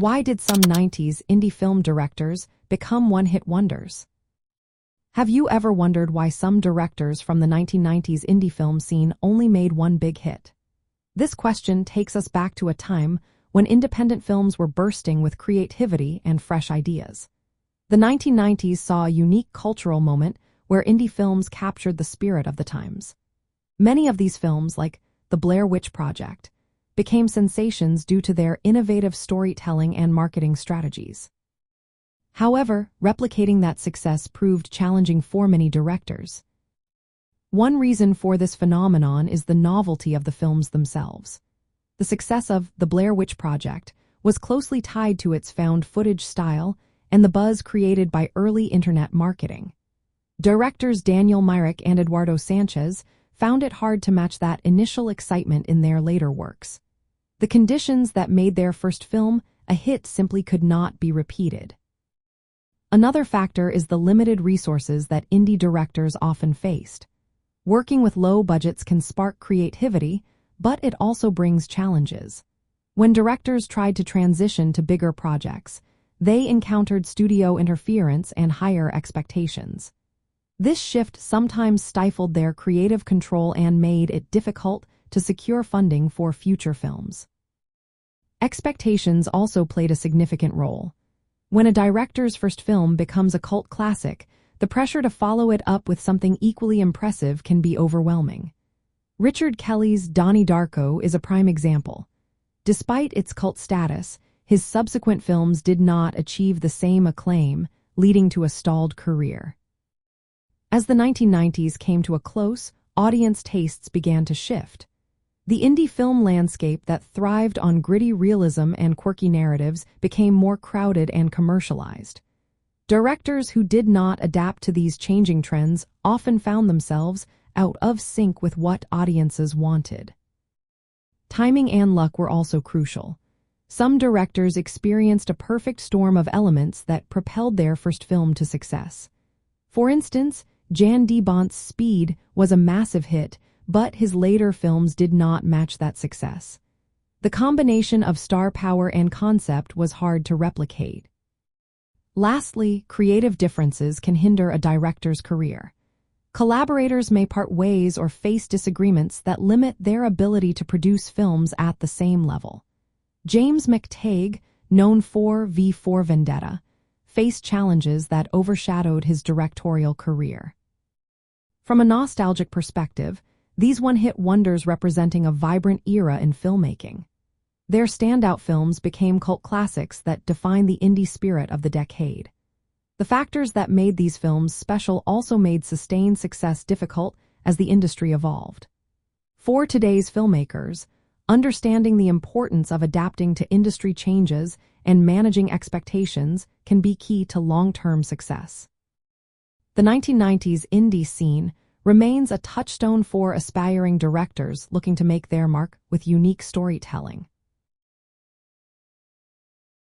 Why did some 90s indie film directors become one-hit wonders? Have you ever wondered why some directors from the 1990s indie film scene only made one big hit? This question takes us back to a time when independent films were bursting with creativity and fresh ideas. The 1990s saw a unique cultural moment where indie films captured the spirit of the times. Many of these films, like The Blair Witch Project, became sensations due to their innovative storytelling and marketing strategies. However, replicating that success proved challenging for many directors. One reason for this phenomenon is the novelty of the films themselves. The success of The Blair Witch Project was closely tied to its found footage style and the buzz created by early internet marketing. Directors Daniel Myrick and Eduardo Sanchez found it hard to match that initial excitement in their later works. The conditions that made their first film a hit simply could not be repeated. Another factor is the limited resources that indie directors often faced. Working with low budgets can spark creativity, but it also brings challenges. When directors tried to transition to bigger projects, they encountered studio interference and higher expectations. This shift sometimes stifled their creative control and made it difficult to secure funding for future films. Expectations also played a significant role. When a director's first film becomes a cult classic, the pressure to follow it up with something equally impressive can be overwhelming. Richard Kelly's Donnie Darko is a prime example. Despite its cult status, his subsequent films did not achieve the same acclaim, leading to a stalled career. As the 1990s came to a close, audience tastes began to shift. The indie film landscape that thrived on gritty realism and quirky narratives became more crowded and commercialized. Directors who did not adapt to these changing trends often found themselves out of sync with what audiences wanted. Timing and luck were also crucial. Some directors experienced a perfect storm of elements that propelled their first film to success. For instance, Jan de Bont's Speed was a massive hit, but his later films did not match that success. The combination of star power and concept was hard to replicate. Lastly, creative differences can hinder a director's career. Collaborators may part ways or face disagreements that limit their ability to produce films at the same level. James McTagg, known for V for Vendetta, faced challenges that overshadowed his directorial career. From a nostalgic perspective, these one-hit wonders representing a vibrant era in filmmaking. Their standout films became cult classics that defined the indie spirit of the decade. The factors that made these films special also made sustained success difficult as the industry evolved. For today's filmmakers, understanding the importance of adapting to industry changes and managing expectations can be key to long-term success. The 1990s indie scene remains a touchstone for aspiring directors looking to make their mark with unique storytelling.